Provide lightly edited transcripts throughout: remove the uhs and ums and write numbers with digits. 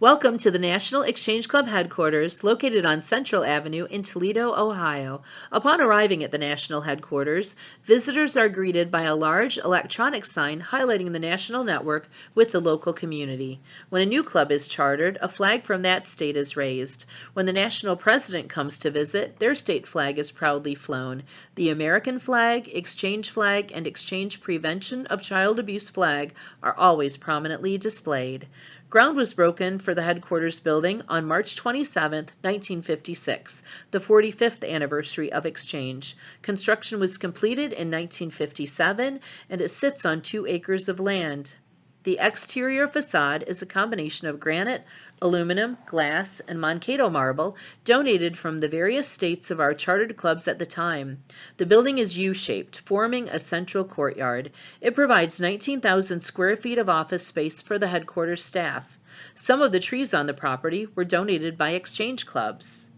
Welcome to the National Exchange Club headquarters located on Central Avenue in Toledo, Ohio. Upon arriving at the national headquarters, visitors are greeted by a large electronic sign highlighting the national network with the local community. When a new club is chartered, a flag from that state is raised. When the national president comes to visit, their state flag is proudly flown. The American flag, and Exchange Prevention of Child Abuse flag are always prominently displayed. Ground was broken for the headquarters building on March 27, 1956, the 45th anniversary of Exchange. Construction was completed in 1957, and it sits on 2 acres of land. The exterior facade is a combination of granite, aluminum, glass, and Mankato marble donated from the various states of our chartered clubs at the time. The building is U-shaped, forming a central courtyard. It provides 19,000 square feet of office space for the headquarters staff. Some of the trees on the property were donated by Exchange clubs.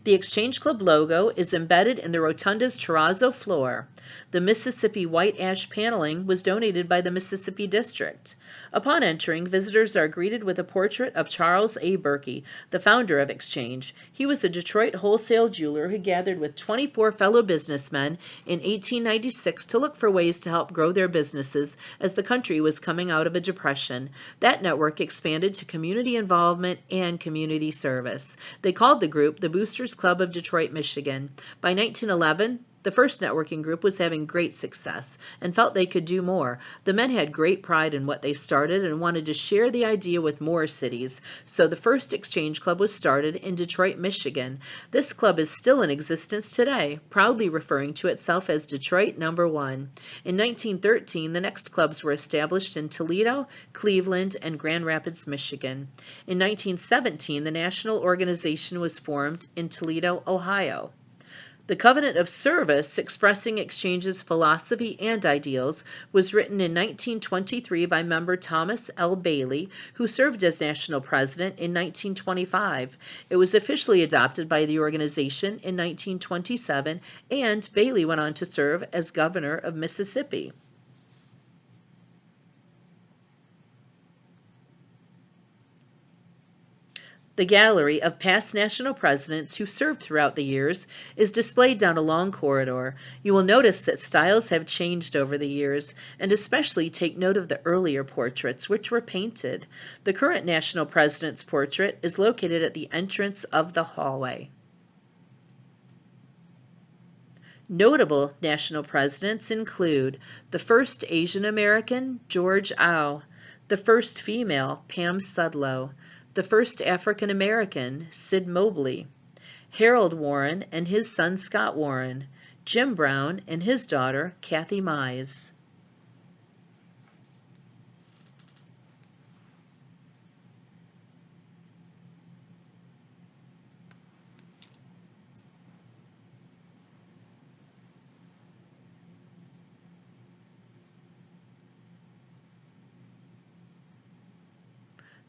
The Exchange Club logo is embedded in the rotunda's terrazzo floor. The Mississippi white ash paneling was donated by the Mississippi District. Upon entering, visitors are greeted with a portrait of Charles A. Berkey, the founder of Exchange. He was a Detroit wholesale jeweler who gathered with 24 fellow businessmen in 1896 to look for ways to help grow their businesses as the country was coming out of a depression. That network expanded to community involvement and community service. They called the group the Boosters Club of Detroit, Michigan. By 1911, the first networking group was having great success and felt they could do more. The men had great pride in what they started and wanted to share the idea with more cities, so the first Exchange Club was started in Detroit, Michigan. This club is still in existence today, proudly referring to itself as Detroit No. 1. In 1913, the next clubs were established in Toledo, Cleveland, and Grand Rapids, Michigan. In 1917, the national organization was formed in Toledo, Ohio. The Covenant of Service, expressing Exchange's philosophy and ideals, was written in 1923 by member Thomas L. Bailey, who served as national president in 1925. It was officially adopted by the organization in 1927, and Bailey went on to serve as governor of Mississippi. The gallery of past national presidents who served throughout the years is displayed down a long corridor. You will notice that styles have changed over the years, and especially take note of the earlier portraits, which were painted. The current national president's portrait is located at the entrance of the hallway. Notable national presidents include the first Asian American, George Au, the first female, Pam Sudlow, the first African American, Sid Mobley, Harold Warren and his son Scott Warren, Jim Brown and his daughter Kathy Mize.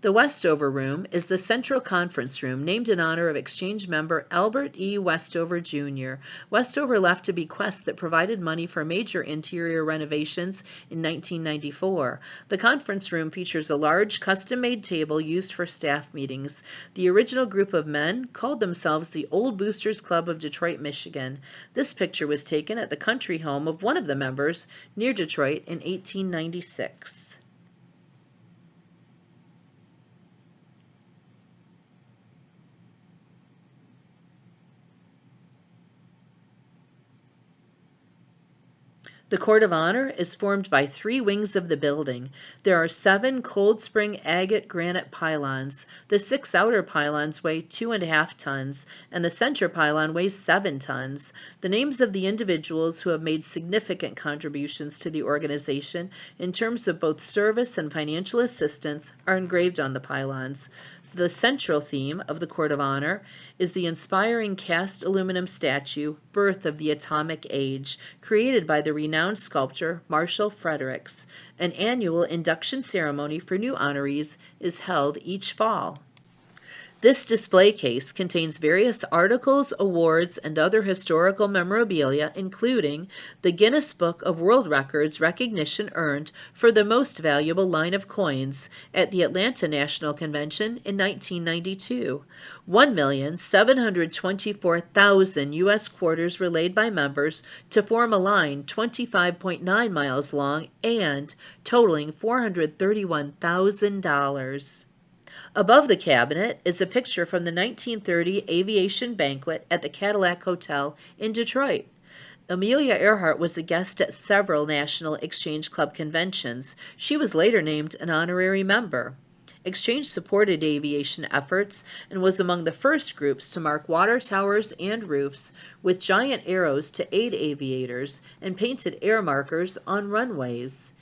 The Westover Room is the central conference room named in honor of Exchange member Albert E. Westover, Jr. Westover left a bequest that provided money for major interior renovations in 1994. The conference room features a large custom-made table used for staff meetings. The original group of men called themselves the Old Boosters Club of Detroit, Michigan. This picture was taken at the country home of one of the members near Detroit in 1896. The Court of Honor is formed by 3 wings of the building. There are 7 Cold Spring agate granite pylons. The 6 outer pylons weigh 2.5 tons, and the center pylon weighs 7 tons. The names of the individuals who have made significant contributions to the organization in terms of both service and financial assistance are engraved on the pylons. The central theme of the Court of Honor is the inspiring cast aluminum statue, Birth of the Atomic Age, created by the renowned sculptor Marshall Fredericks. An annual induction ceremony for new honorees is held each fall. This display case contains various articles, awards, and other historical memorabilia, including the Guinness Book of World Records recognition earned for the most valuable line of coins at the Atlanta National Convention in 1992. 1,724,000 U.S. quarters were laid by members to form a line 25.9 miles long and totaling $431,000. Above the cabinet is a picture from the 1930 aviation banquet at the Cadillac Hotel in Detroit. Amelia Earhart was a guest at several National Exchange Club conventions. She was later named an honorary member. Exchange supported aviation efforts and was among the first groups to mark water towers and roofs with giant arrows to aid aviators and painted air markers on runways.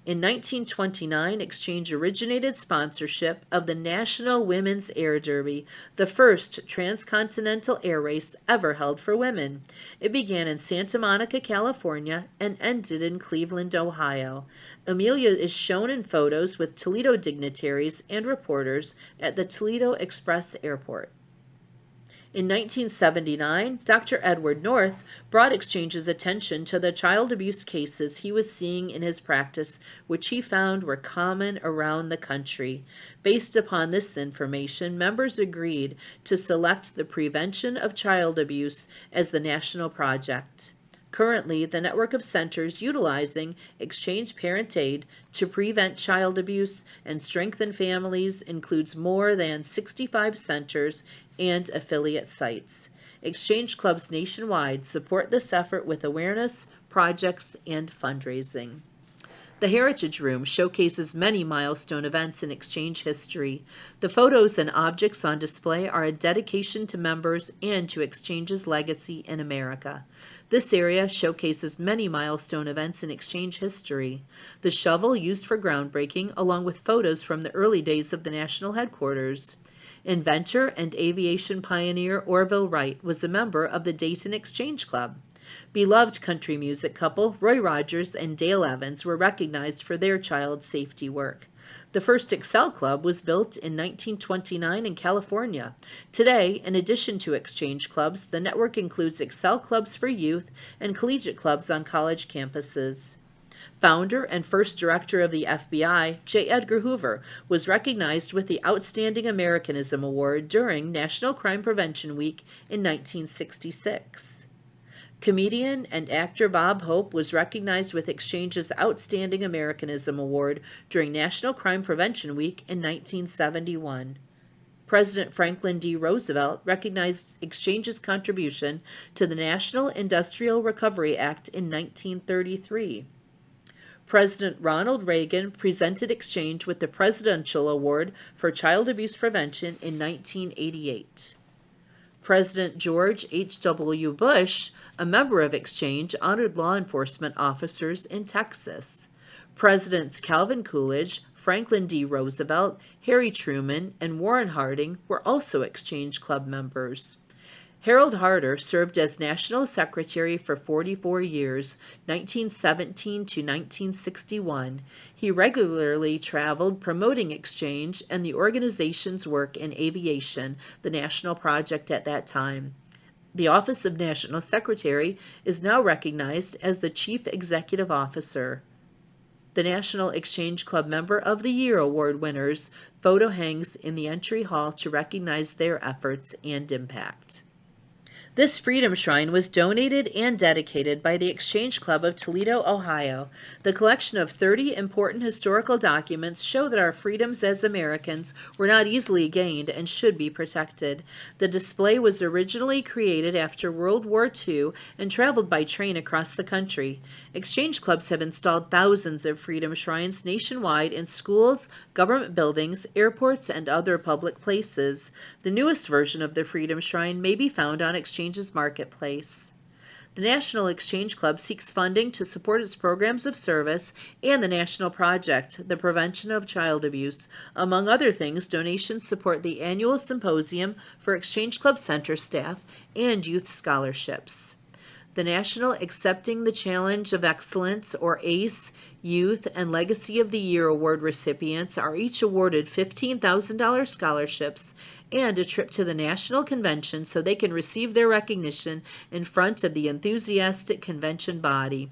In 1929, Exchange originated sponsorship of the National Women's Air Derby, the first transcontinental air race ever held for women. It began in Santa Monica, California, and ended in Cleveland, Ohio. Amelia is shown in photos with Toledo dignitaries and reporters at the Toledo Express Airport. In 1979, Dr. Edward North brought Exchange's attention to the child abuse cases he was seeing in his practice, which he found were common around the country. Based upon this information, members agreed to select the prevention of child abuse as the national project. Currently, the network of centers utilizing Exchange Parent Aid to prevent child abuse and strengthen families includes more than 65 centers and affiliate sites. Exchange clubs nationwide support this effort with awareness, projects, and fundraising. The Heritage Room showcases many milestone events in Exchange history. The photos and objects on display are a dedication to members and to Exchange's legacy in America. This area showcases many milestone events in Exchange history. The shovel used for groundbreaking, along with photos from the early days of the national headquarters. Inventor and aviation pioneer Orville Wright was a member of the Dayton Exchange Club. Beloved country music couple Roy Rogers and Dale Evans were recognized for their child safety work. The first Excel Club was built in 1929 in California. Today, in addition to Exchange clubs, the network includes Excel clubs for youth and collegiate clubs on college campuses. Founder and first director of the FBI, J. Edgar Hoover, was recognized with the Outstanding Americanism Award during National Crime Prevention Week in 1966. Comedian and actor Bob Hope was recognized with Exchange's Outstanding Americanism Award during National Crime Prevention Week in 1971. President Franklin D. Roosevelt recognized Exchange's contribution to the National Industrial Recovery Act in 1933. President Ronald Reagan presented Exchange with the Presidential Award for Child Abuse Prevention in 1988. President George H.W. Bush, a member of Exchange, honored law enforcement officers in Texas. Presidents Calvin Coolidge, Franklin D. Roosevelt, Harry Truman, and Warren Harding were also Exchange Club members. Harold Harder served as National Secretary for 44 years, 1917 to 1961. He regularly traveled promoting Exchange and the organization's work in aviation, the national project at that time. The Office of National Secretary is now recognized as the Chief Executive Officer. The National Exchange Club Member of the Year Award winners' photo hangs in the entry hall to recognize their efforts and impact. This Freedom Shrine was donated and dedicated by the Exchange Club of Toledo, Ohio. The collection of 30 important historical documents show that our freedoms as Americans were not easily gained and should be protected. The display was originally created after World War II and traveled by train across the country. Exchange clubs have installed thousands of Freedom Shrines nationwide in schools, government buildings, airports, and other public places. The newest version of the Freedom Shrine may be found on Exchange's marketplace. The National Exchange Club seeks funding to support its programs of service and the national project, the prevention of child abuse. Among other things, donations support the annual symposium for Exchange Club center staff and youth scholarships. The National Accepting the Challenge of Excellence, or ACE, Youth and Legacy of the Year Award recipients are each awarded $15,000 scholarships and a trip to the national convention so they can receive their recognition in front of the enthusiastic convention body.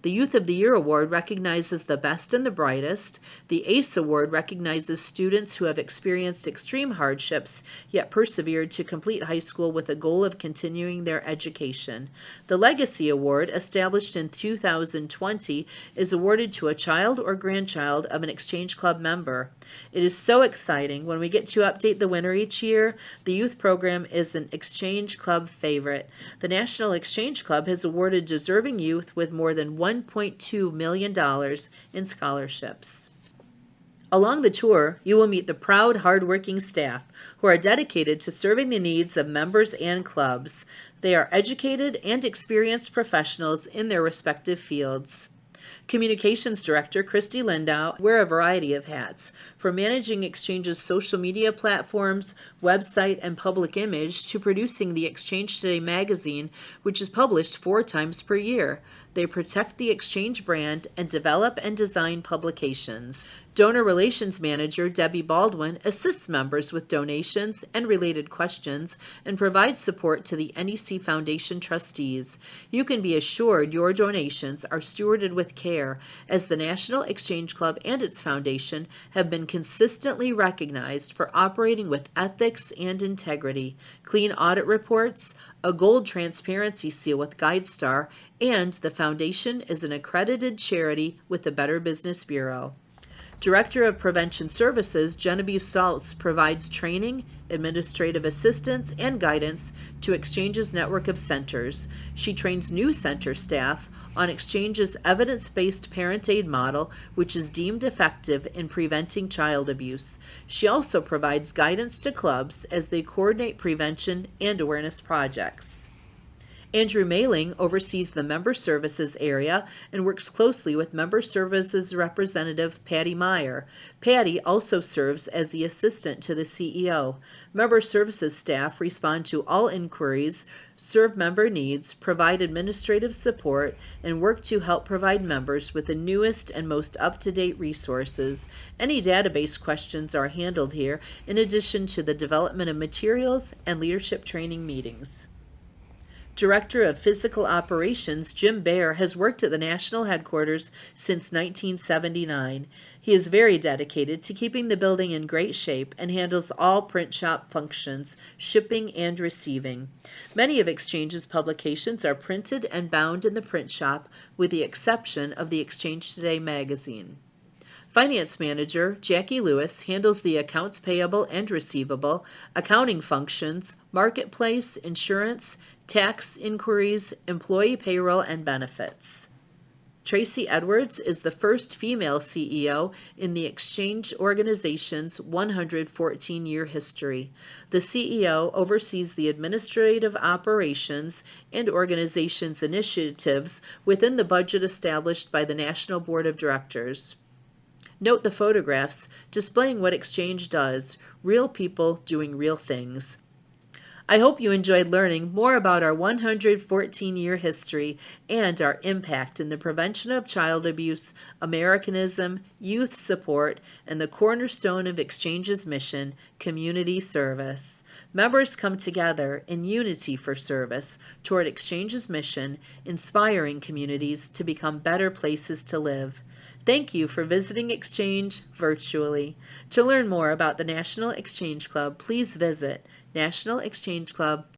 The Youth of the Year Award recognizes the best and the brightest. The ACE Award recognizes students who have experienced extreme hardships yet persevered to complete high school with a goal of continuing their education. The Legacy Award, established in 2020, is awarded to a child or grandchild of an Exchange Club member. It is so exciting when we get to update the winner each year. The youth program is an Exchange Club favorite. The National Exchange Club has awarded deserving youth with more than $1.2 million in scholarships. Along the tour, you will meet the proud, hardworking staff who are dedicated to serving the needs of members and clubs. They are educated and experienced professionals in their respective fields. Communications Director Christy Lindau wear a variety of hats, from managing Exchange's social media platforms, website, and public image to producing the Exchange Today magazine, which is published 4 times per year. They protect the Exchange brand and develop and design publications. Donor Relations Manager Debbie Baldwin assists members with donations and related questions and provides support to the NEC Foundation trustees. You can be assured your donations are stewarded with care, as the National Exchange Club and its foundation have been consistently recognized for operating with ethics and integrity, clean audit reports, a gold transparency seal with GuideStar, and the foundation is an accredited charity with the Better Business Bureau. Director of Prevention Services Genevieve Saltz provides training, administrative assistance, and guidance to Exchange's network of centers. She trains new center staff on Exchange's evidence-based parent aid model, which is deemed effective in preventing child abuse. She also provides guidance to clubs as they coordinate prevention and awareness projects. Andrew Mailing oversees the Member Services area and works closely with Member Services Representative Patty Meyer. Patty also serves as the assistant to the CEO. Member Services staff respond to all inquiries, serve member needs, provide administrative support, and work to help provide members with the newest and most up-to-date resources. Any database questions are handled here, in addition to the development of materials and leadership training meetings. Director of Physical Operations Jim Baer has worked at the national headquarters since 1979. He is very dedicated to keeping the building in great shape and handles all print shop functions, shipping and receiving. Many of Exchange's publications are printed and bound in the print shop, with the exception of the Exchange Today magazine. Finance Manager Jackie Lewis handles the accounts payable and receivable, accounting functions, marketplace, insurance, tax inquiries, employee payroll, and benefits. Tracy Edwards is the first female CEO in the Exchange organization's 114-year history. The CEO oversees the administrative operations and organization's initiatives within the budget established by the National Board of Directors. Note the photographs displaying what Exchange does, real people doing real things. I hope you enjoyed learning more about our 114-year history and our impact in the prevention of child abuse, Americanism, youth support, and the cornerstone of Exchange's mission, community service. Members come together in unity for service toward Exchange's mission, inspiring communities to become better places to live. Thank you for visiting Exchange virtually. To learn more about the National Exchange Club, please visit nationalexchangeclub.org.